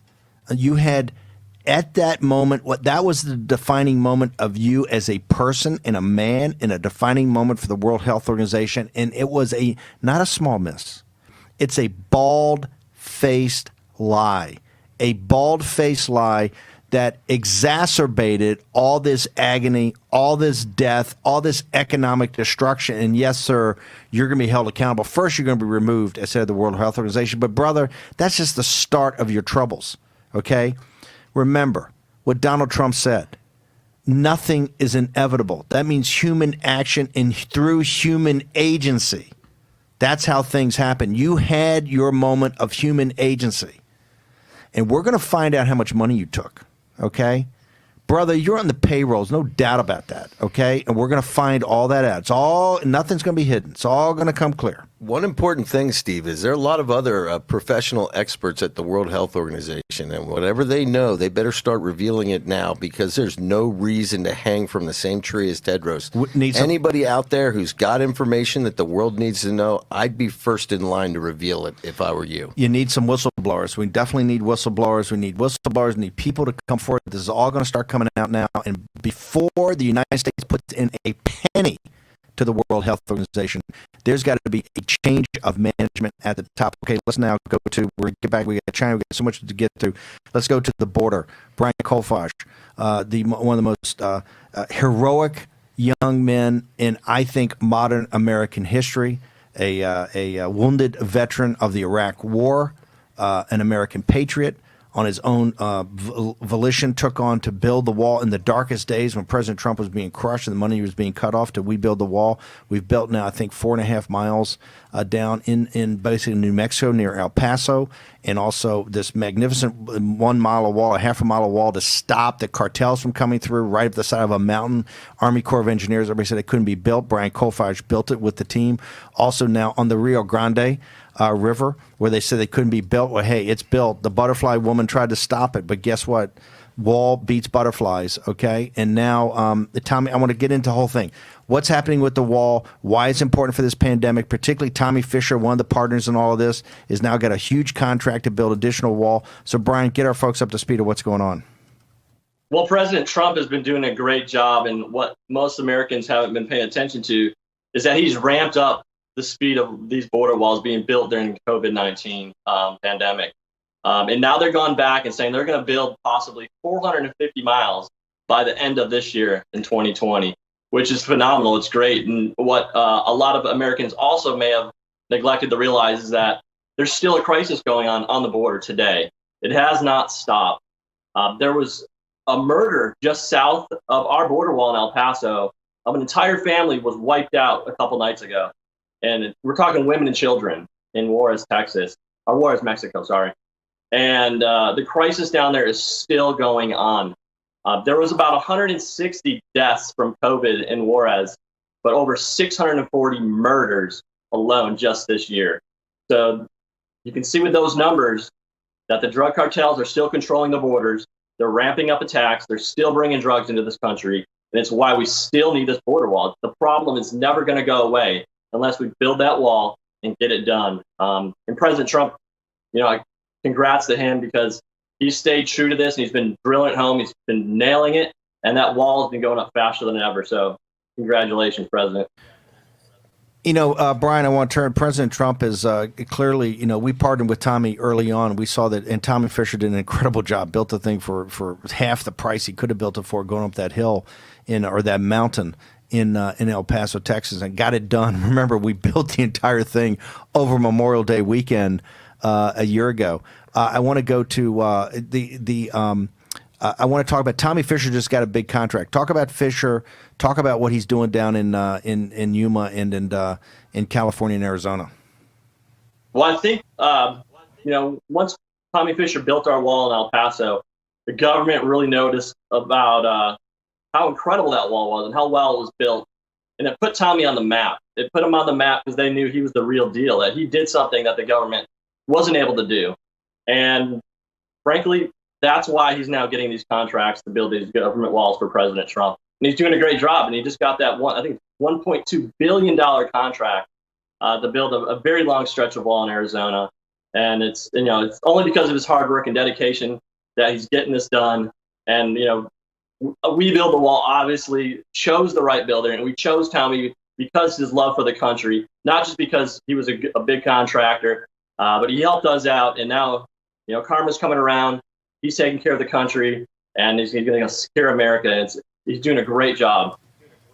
you had, at that moment, that was the defining moment of you as a person and a man, and a defining moment for the World Health Organization. And it was not a small miss. It's a bald-faced lie. A bald-faced lie that exacerbated all this agony, all this death, all this economic destruction. And yes, sir, you're going to be held accountable. First, you're going to be removed as head of the World Health Organization. But, brother, that's just the start of your troubles, okay? Remember what Donald Trump said. Nothing is inevitable. That means human action and through human agency. That's how things happen. You had your moment of human agency. And we're going to find out how much money you took. Okay? Brother, you're on the payrolls, no doubt about that, okay? And we're going to find all that out. Nothing's going to be hidden. It's all going to come clear. One important thing, Steve, is there are a lot of other professional experts at the World Health Organization, and whatever they know, they better start revealing it now, because there's no reason to hang from the same tree as Tedros. Anybody out there who's got information that the world needs to know, I'd be first in line to reveal it if I were you. You need some whistleblowers. We definitely need whistleblowers. We need whistleblowers. We need people to come forward. This is all going to start coming out now. And before the United States puts in a penny to the World Health Organization, there's got to be a change of management at the top. Okay, let's now go to, we got China, we got so much to get through. Let's go to the border. Brian Kolfage, one of the most heroic young men in, I think, modern American history, a wounded veteran of the Iraq War, an American patriot, on his own volition, took on to build the wall in the darkest days when President Trump was being crushed and the money was being cut off to rebuild the wall. We've built now, I think, 4.5 miles down in basically New Mexico near El Paso, and also this magnificent 1 mile of wall, a half a mile of wall to stop the cartels from coming through right up the side of a mountain. Army Corps of Engineers, everybody said it couldn't be built. Brian Kolfage built it with the team. Also now on the Rio Grande River, where they said they couldn't be built. Well, hey, it's built. The butterfly woman tried to stop it, but guess what? Wall beats butterflies, okay? And now, Tommy, I want to get into the whole thing. What's happening with the wall, why it's important for this pandemic, particularly Tommy Fisher, one of the partners in all of this, is now got a huge contract to build additional wall. So, Brian, get our folks up to speed of what's going on. Well, President Trump has been doing a great job, and what most Americans haven't been paying attention to is that he's ramped up the speed of these border walls being built during the COVID-19 pandemic. And now they're going back and saying they're going to build possibly 450 miles by the end of this year in 2020, which is phenomenal. It's great. And what a lot of Americans also may have neglected to realize is that there's still a crisis going on the border today. It has not stopped. There was a murder just south of our border wall in El Paso. An entire family was wiped out a couple nights ago. and we're talking women and children in Juarez, Texas, or Juarez, Mexico, sorry. And the crisis down there is still going on. There was about 160 deaths from COVID in Juarez, but over 640 murders alone just this year. So you can see with those numbers that the drug cartels are still controlling the borders. They're ramping up attacks. They're still bringing drugs into this country. And it's why we still need this border wall. The problem is never going to go away unless we build that wall and get it done. And President Trump, congrats to him because he stayed true to this and he's been drilling it home. He's been nailing it. And that wall has been going up faster than ever. So congratulations, President. Brian, I want to turn. President Trump is clearly, we partnered with Tommy early on. We saw that, and Tommy Fisher did an incredible job, built the thing for half the price he could have built it for going up that hill or that mountain in El Paso, Texas, and got it done. Remember, we built the entire thing over Memorial Day weekend a year ago. I want to go to I want to talk about Tommy Fisher. Just got a big contract. Talk about Fisher. Talk about what he's doing down in Yuma and in California and Arizona. Well, I think once Tommy Fisher built our wall in El Paso, the government really noticed about how incredible that wall was and how well it was built, and it put Tommy on the map. It put him on the map because they knew he was the real deal. That he did something that the government wasn't able to do, and frankly, that's why he's now getting these contracts to build these government walls for President Trump. And he's doing a great job. And he just got that $1.2 billion contract to build a very long stretch of wall in Arizona. And it's only because of his hard work and dedication that he's getting this done. And, We Build the Wall obviously chose the right builder. And we chose Tommy because his love for the country, not just because he was a big contractor, but he helped us out. And now, karma's coming around. He's taking care of the country, and he's going to secure America. He's doing a great job.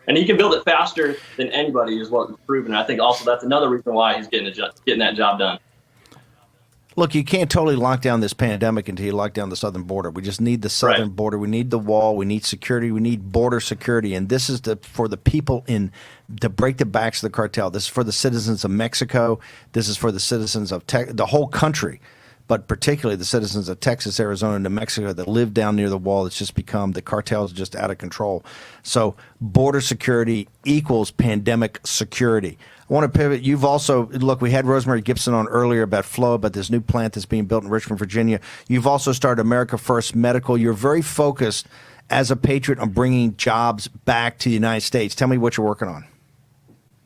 And he can build it faster than anybody is what we've proven. I think also that's another reason why he's getting that job done. Look, you can't totally lock down this pandemic until you lock down the southern border. We just need the southern border. We need the wall. We need security. We need border security. And this is for the people to break the backs of the cartel. This is for the citizens of Mexico. This is for the citizens of the whole country, but particularly the citizens of Texas, Arizona, and New Mexico that live down near the wall. It's just become, the cartels are just out of control. So border security equals pandemic security. I want to pivot. You've also, look, we had Rosemary Gibson on earlier about Flow, about this new plant that's being built in Richmond, Virginia. You've also started America First Medical. You're very focused as a patriot on bringing jobs back to the United States. Tell me what you're working on.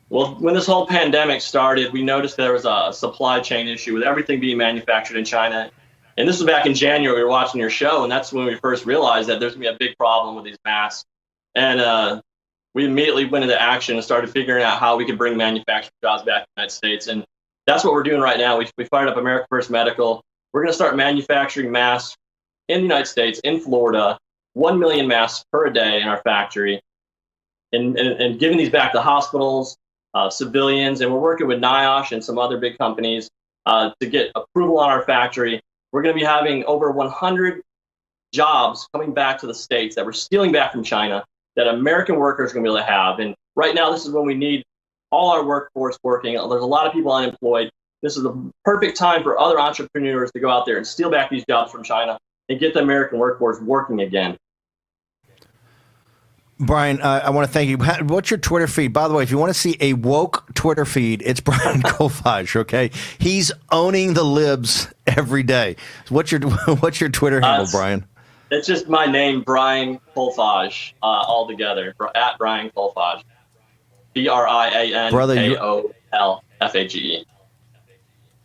Well, when this whole pandemic started, we noticed there was a supply chain issue with everything being manufactured in China. And this was back in January. We were watching your show, and that's when we first realized that there's going to be a big problem with these masks. And we immediately went into action and started figuring out how we could bring manufacturing jobs back to the United States. And that's what we're doing right now. We fired up America First Medical. We're going to start manufacturing masks in the United States, in Florida, 1 million masks per day in our factory, and giving these back to hospitals, civilians, and we're working with NIOSH and some other big companies to get approval on our factory. We're going to be having over 100 jobs coming back to the States that we're stealing back from China that American workers are going to be able to have. And right now, this is when we need all our workforce working. There's a lot of people unemployed. This is the perfect time for other entrepreneurs to go out there and steal back these jobs from China and get the American workforce working again. Brian, I want to thank you. What's your Twitter feed? By the way, if you want to see a woke Twitter feed, it's Brian Kolfage, okay? He's owning the libs every day. What's your Twitter handle, Brian? It's just my name, Brian Kolfage, all together, at Brian Kolfage. BrianKolfage.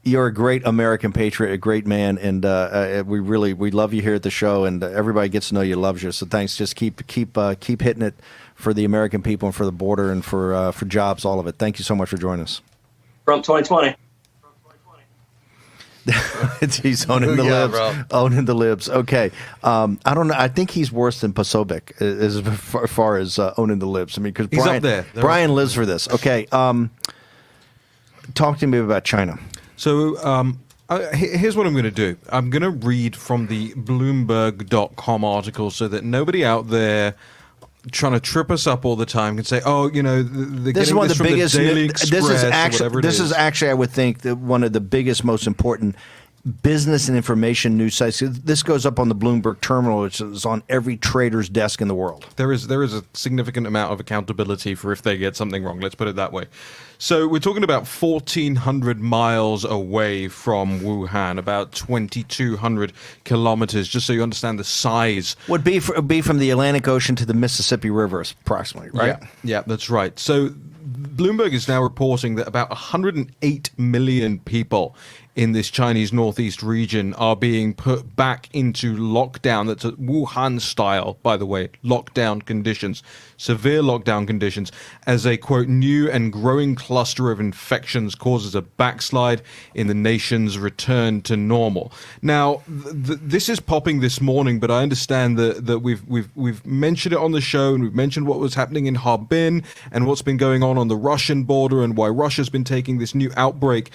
You're a great American patriot, a great man, and we love you here at the show, and everybody gets to know you, loves you. So thanks. Just keep hitting it for the American people and for the border and for jobs, all of it. Thank you so much for joining us. From 2020. He's owning the libs. Bro. Owning the libs. Okay. I don't know. I think he's worse than Posobiec as far as owning the libs. I mean, because Brian lives for this. Okay. Talk to me about China. So here's what I'm going to do. I'm going to read from the Bloomberg.com article so that nobody out there trying to trip us up all the time and say, "Oh, you know, this is one of the biggest. This is actually, I would think, one of the biggest, most important business and information news sites. This goes up on the Bloomberg terminal, which is on every trader's desk in the world. There is a significant amount of accountability for if they get something wrong. Let's put it that way. So we're talking about 1,400 miles away from Wuhan, about 2,200 kilometers, just so you understand the size. Would be from the Atlantic Ocean to the Mississippi River, approximately, right? Yeah, that's right. So Bloomberg is now reporting that about 108 million people in this Chinese northeast region are being put back into lockdown. That's a Wuhan style, by the way, lockdown conditions, severe lockdown conditions, as a, quote, new and growing cluster of infections causes a backslide in the nation's return to normal. Now, this is popping this morning, but I understand that we've mentioned it on the show, and we've mentioned what was happening in Harbin and what's been going on the Russian border and why Russia's been taking this new outbreak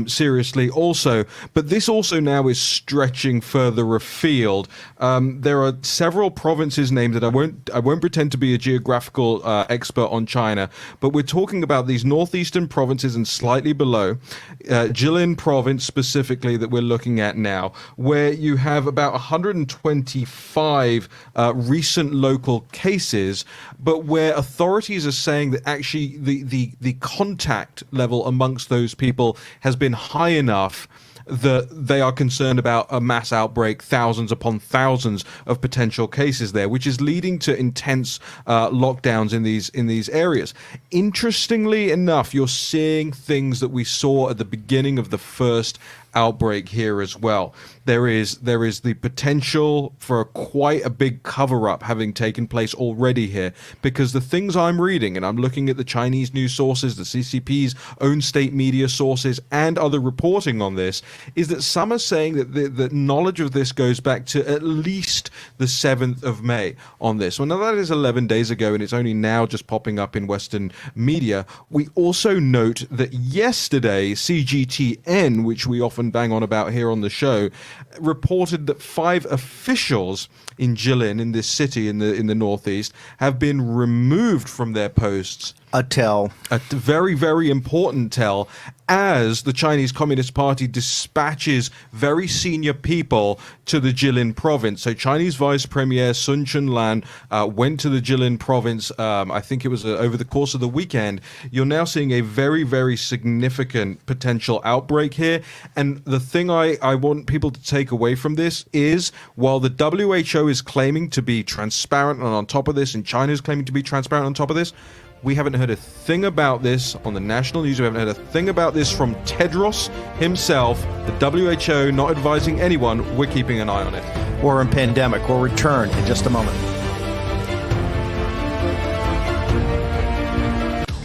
seriously also. But this also now is stretching further afield. There are several provinces named that I won't pretend to be a geographical expert on China, but we're talking about these northeastern provinces and slightly below, Jilin province specifically, that we're looking at now, where you have about 125 recent local cases, but where authorities are saying that actually the contact level amongst those people has been high enough that they are concerned about a mass outbreak, thousands upon thousands of potential cases there, which is leading to intense lockdowns in these areas. Interestingly enough, you're seeing things that we saw at the beginning of the first outbreak here as well. There is the potential for quite a big cover-up having taken place already here, because the things I'm reading, and I'm looking at the Chinese news sources, the CCP's own state media sources, and other reporting on this, is that some are saying that the knowledge of this goes back to at least the 7th of May on this. Well, now that is 11 days ago, and it's only now just popping up in Western media. We also note that yesterday, CGTN, which we often bang on about here on the show, reported that 5 officials in Jilin, in this city in the northeast, have been removed from their posts. A very, very important tell, as the Chinese Communist Party dispatches very senior people to the Jilin province. So Chinese Vice Premier Sun Chunlan went to the Jilin province, I think it was over the course of the weekend. You're now seeing a very, very significant potential outbreak here. And the thing I want people to take away from this is, while the WHO is claiming to be transparent and on top of this, and China is claiming to be transparent on top of this, we haven't heard a thing about this on the national news. We haven't heard a thing about this from Tedros himself. The WHO not advising anyone. We're keeping an eye on it. We're in pandemic. We'll return in just a moment.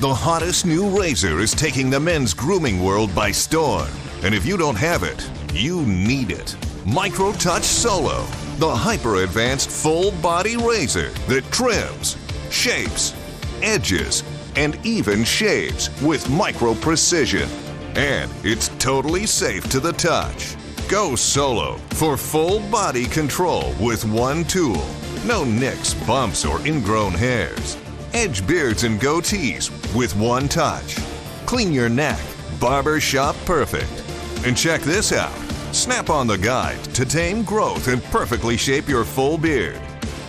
The hottest new razor is taking the men's grooming world by storm. And if you don't have it, you need it. MicroTouch Solo, the hyper-advanced full-body razor that trims, shapes, edges, and even shaves with micro precision. And it's totally safe to the touch. Go solo for full body control with one tool. No nicks, bumps, or ingrown hairs. Edge beards and goatees with one touch. Clean your neck, barber shop perfect. And check this out. Snap on the guide to tame growth and perfectly shape your full beard.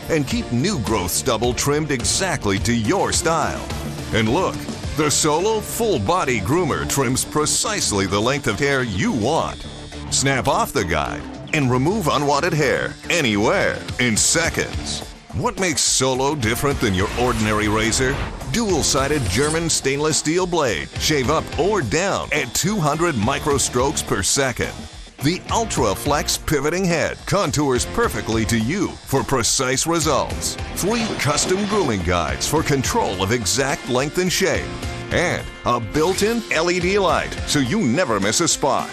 And keep new growth stubble trimmed exactly to your style. And look, the Solo Full Body Groomer trims precisely the length of hair you want. Snap off the guide and remove unwanted hair anywhere in seconds. What makes Solo different than your ordinary razor? Dual-sided German stainless steel blade. Shave up or down at 200 microstrokes per second. The Ultra Flex pivoting head contours perfectly to you for precise results. 3 custom grooming guides for control of exact length and shape. And a built-in LED light so you never miss a spot.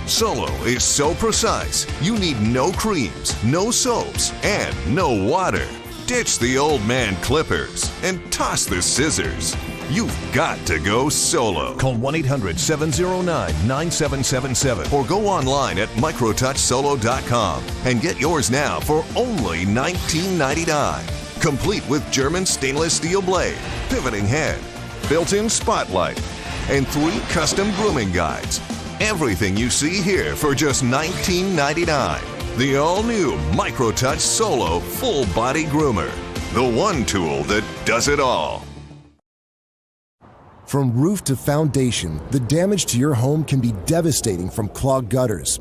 Solo is so precise, you need no creams, no soaps, and no water. Ditch the old man clippers and toss the scissors. You've got to go solo. Call 1-800-709-9777 or go online at microtouchsolo.com and get yours now for only $19.99. complete with German stainless steel blade, pivoting head, built-in spotlight, and 3 custom grooming guides. Everything you see here for just $19.99. The all-new MicroTouch Solo Full Body Groomer. The one tool that does it all. From roof to foundation, the damage to your home can be devastating, from clogged gutters,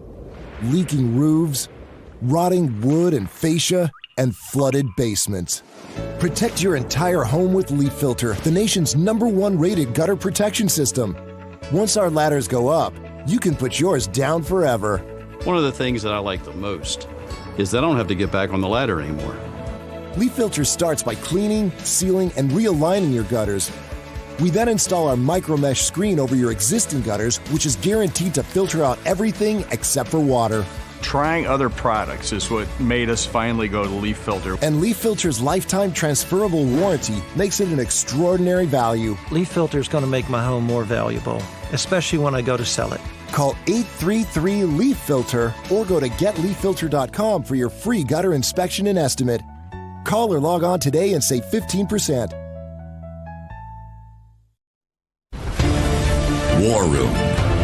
leaking roofs, rotting wood and fascia, and flooded basements. Protect your entire home with Leaf Filter, the nation's #1 rated gutter protection system. Once our ladders go up, you can put yours down forever. One of the things that I like the most is that I don't have to get back on the ladder anymore. Leaf Filter starts by cleaning, sealing, and realigning your gutters. We then install our micro mesh screen over your existing gutters, which is guaranteed to filter out everything except for water. Trying other products is what made us finally go to Leaf Filter. And Leaf Filter's lifetime transferable warranty makes it an extraordinary value. Leaf Filter is going to make my home more valuable, especially when I go to sell it. Call 833-LEAF-FILTER or go to getleaffilter.com for your free gutter inspection and estimate. Call or log on today and save 15%. War Room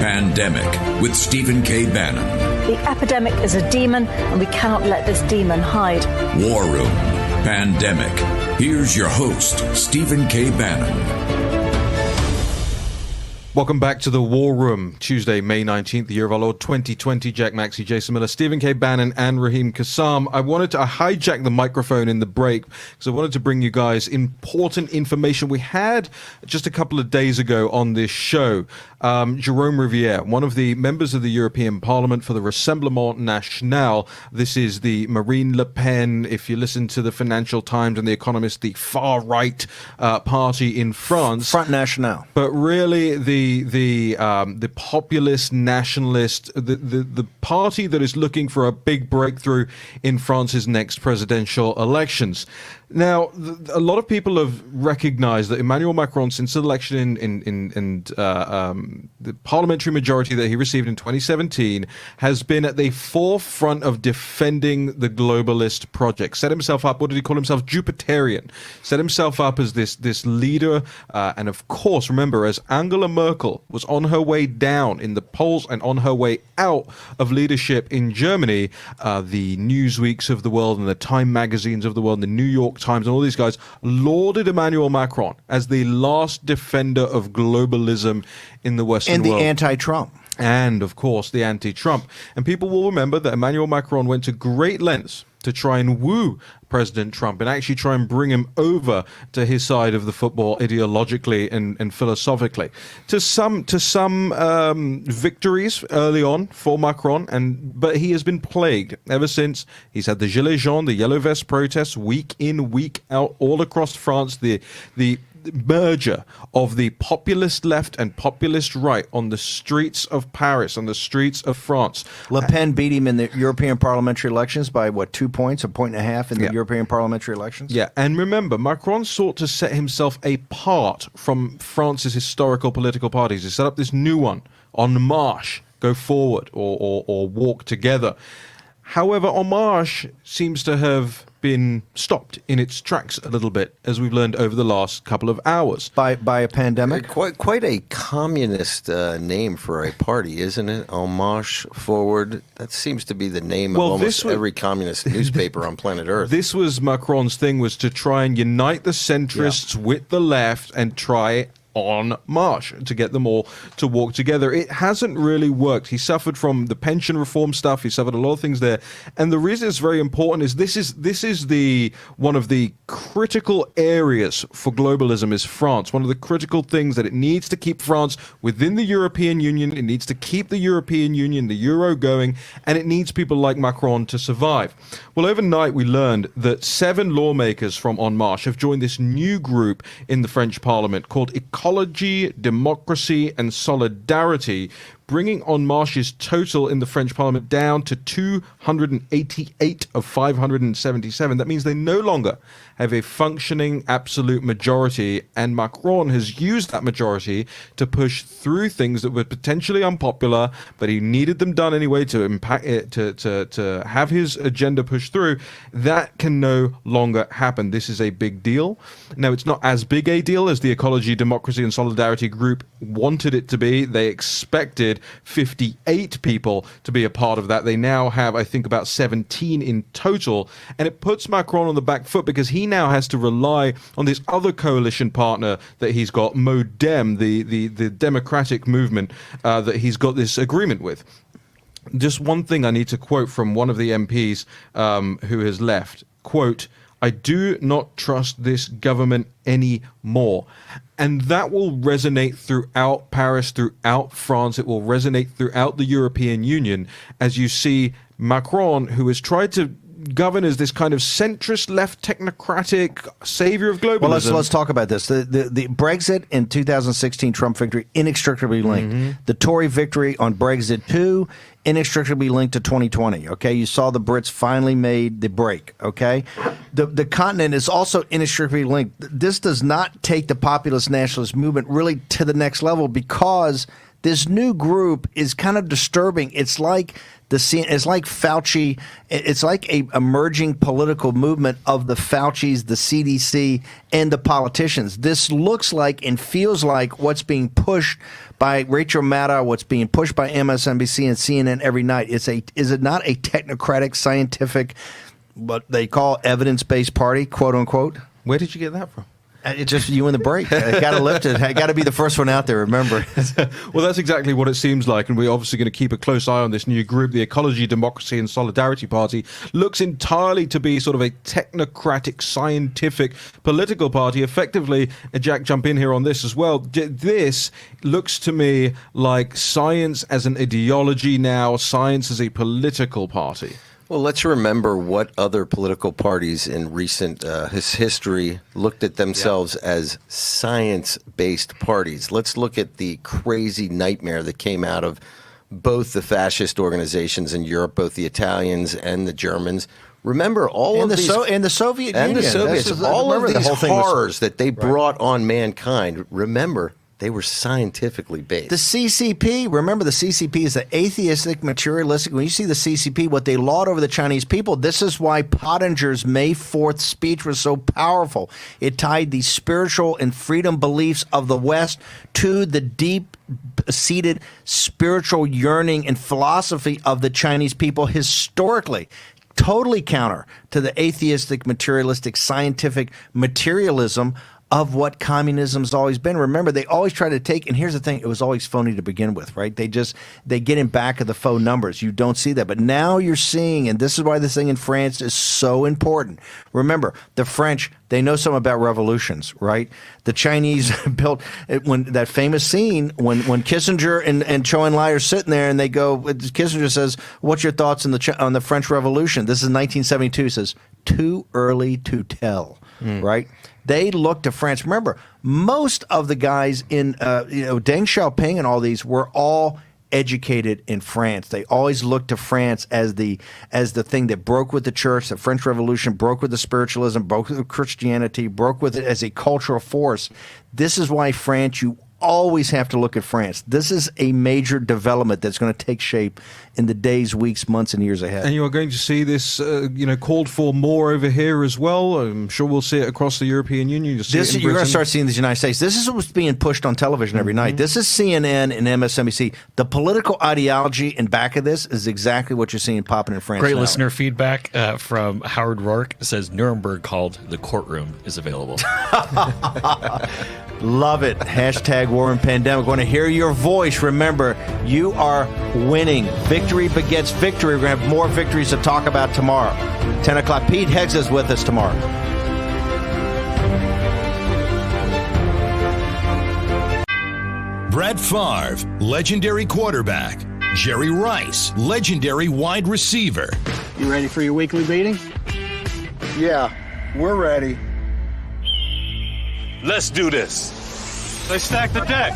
Pandemic with Stephen K. Bannon. The epidemic is a demon, and we cannot let this demon hide. War Room Pandemic. Here's your host, Stephen K. Bannon. Welcome back to the War Room, Tuesday, May 19th, the year of our Lord 2020. Jack Maxey, Jason Miller, Stephen K. Bannon, and Raheem Kassam. I hijacked the microphone in the break because I wanted to bring you guys important information we had just a couple of days ago on this show. Jérôme Rivière, one of the members of the European Parliament for the Rassemblement National. This is the Marine Le Pen, if you listen to the Financial Times and the Economist, the far-right party in France. Front National. But really, the populist nationalist, the party that is looking for a big breakthrough in France's next presidential elections. Now, a lot of people have recognized that Emmanuel Macron, since the election in the parliamentary majority that he received in 2017, has been at the forefront of defending the globalist project. Set himself up, what did he call himself? Jupiterian. Set himself up as this leader. And of course, remember, as Angela Merkel was on her way down in the polls and on her way out of leadership in Germany, the Newsweeks of the world and the Time magazines of the world, and the New York Times and all these guys lauded Emmanuel Macron as the last defender of globalism in the Western world. And the anti-Trump. And, of course, the anti-Trump. And people will remember that Emmanuel Macron went to great lengths to try and woo President Trump and actually try and bring him over to his side of the football ideologically and philosophically. To some victories early on for Macron, but he has been plagued ever since. He's had the Gilets jaunes, the Yellow Vest protests, week in, week out, all across France. The merger of the populist left and populist right on the streets of Paris, on the streets of France. Le Pen beat him in the European parliamentary elections by, 2 points, 1.5 points in the European parliamentary elections? Yeah, and remember, Macron sought to set himself apart from France's historical political parties. He set up this new one, En Marche, go forward or walk together. However, En Marche seems to have been stopped in its tracks a little bit, as we've learned over the last couple of hours. By a pandemic? Quite a communist name for a party, isn't it? En Marche, Forward. That seems to be the name of almost every communist newspaper on planet Earth. This was Macron's thing, was to try and unite the centrists with the left and try En Marche to get them all to walk together. It hasn't really worked. He suffered from the pension reform stuff. He suffered a lot of things there. And the reason it's very important is this is the one of the critical areas for globalism is France. One of the critical things that it needs to keep France within the European Union. It needs to keep the European Union, the euro going, and it needs people like Macron to survive. Well, overnight we learned that 7 lawmakers from En Marche have joined this new group in the French Parliament called Ecology, Democracy and Solidarity, bringing En Marche's total in the French parliament down to 288 of 577. That means they no longer have a functioning absolute majority, and Macron has used that majority to push through things that were potentially unpopular, but he needed them done anyway to impact it, to have his agenda pushed through. That can no longer happen. This is a big deal. Now, it's not as big a deal as the Ecology, Democracy and Solidarity group wanted it to be. They expected 58 people to be a part of that. They now have, I think, about 17 in total, and it puts Macron on the back foot because he now has to rely on this other coalition partner that he's got, Modem, the democratic movement that he's got this agreement with. Just one thing I need to quote from one of the MPs who has left. Quote, "I do not trust this government anymore." And that will resonate throughout Paris, throughout France. It will resonate throughout the European Union as you see Macron, who has tried to govern as this kind of centrist, left, technocratic savior of globalism. Well, let's talk about this. The Brexit in 2016 Trump victory inextricably linked. Mm-hmm. The Tory victory on Brexit 2 inextricably linked to 2020. Okay, you saw the Brits finally made the break. Okay, the continent is also inextricably linked. This does not take the populist nationalist movement really to the next level because this new group is kind of disturbing. It's like Fauci. It's like a emerging political movement of the Faucis, the CDC, and the politicians. This looks like and feels like what's being pushed by Rachel Maddow, what's being pushed by MSNBC and CNN every night. Is it not a technocratic, scientific, what they call evidence-based party, quote unquote? Where did you get that from? It's just you in the break. I got to lift it. I got to be the first one out there, remember. Well, that's exactly what it seems like. And we're obviously going to keep a close eye on this new group. The Ecology, Democracy and Solidarity Party looks entirely to be sort of a technocratic, scientific, political party. Effectively, Jack, jump in here on this as well. This looks to me like science as an ideology now, science as a political party. Well, let's remember what other political parties in recent history looked at themselves as science-based parties. Let's look at the crazy nightmare that came out of both the fascist organizations in Europe, both the Italians and the Germans. Remember all of these... and the Soviet Union. And the Soviets. All of these horrors that they brought on mankind, remember, they were scientifically based. The CCP, remember the CCP is the atheistic, materialistic. When you see the CCP, what they laud over the Chinese people, this is why Pottinger's May 4th speech was so powerful. It tied the spiritual and freedom beliefs of the West to the deep-seated spiritual yearning and philosophy of the Chinese people historically. Totally counter to the atheistic, materialistic, scientific materialism of what communism's always been. Remember, they always try to take, and here's the thing, it was always phony to begin with, right? They get in back of the faux numbers. You don't see that. But now you're seeing, and this is why this thing in France is so important. Remember, the French, they know something about revolutions, right? The Chinese built, when that famous scene, when Kissinger and Zhou Enlai are sitting there and they go, Kissinger says, what's your thoughts on the French Revolution? This is 1972, says, too early to tell, right? They look to France. Remember, most of the guys in, Deng Xiaoping and all these were all educated in France. They always looked to France as the thing that broke with the church. The French Revolution broke with the spiritualism, broke with Christianity, broke with it as a cultural force. This is why France, you always have to look at France. This is a major development that's going to take shape in the days, weeks, months, and years ahead. And you are going to see this, called for more over here as well. I'm sure we'll see it across the European Union. You're going to start seeing this in the United States. This is what's being pushed on television every night. This is CNN and MSNBC. The political ideology in back of this is exactly what you're seeing popping in France. Great now. Listener feedback from Howard Rourke says Nuremberg called the courtroom is available. Love it. Hashtag War and Pandemic. Want to hear your voice. Remember, you are winning. Victory begets victory. We're going to have more victories to talk about tomorrow. 10 o'clock. Pete Heggs is with us tomorrow. Brett Favre, legendary quarterback. Jerry Rice, legendary wide receiver. You ready for your weekly meeting? Yeah, we're ready. Let's do this. Let's stack the deck.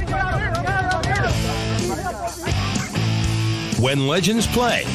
when legends play.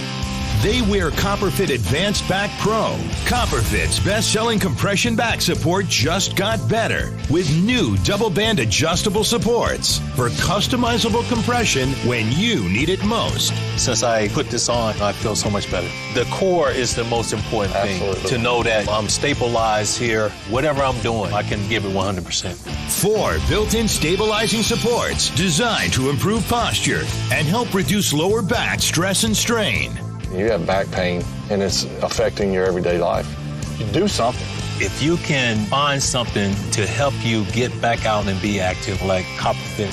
They wear CopperFit Advanced Back Pro. CopperFit's best-selling compression back support just got better with new double-band adjustable supports for customizable compression when you need it most. Since I put this on, I feel so much better. The core is the most important thing. To know that I'm stabilized here. Whatever I'm doing, I can give it 100%. 4 built-in stabilizing supports designed to improve posture and help reduce lower back stress and strain. You have back pain and it's affecting your everyday life. You do something. If you can find something to help you get back out and be active like CopperFit,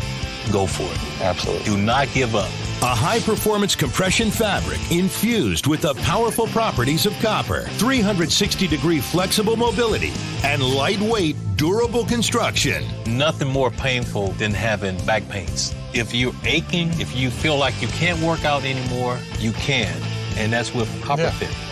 go for it. Absolutely. Do not give up. A high-performance compression fabric infused with the powerful properties of copper, 360-degree flexible mobility, and lightweight, durable construction. Nothing more painful than having back pains. If you're aching, if you feel like you can't work out anymore, you can. And that's with CopperFit. Yeah.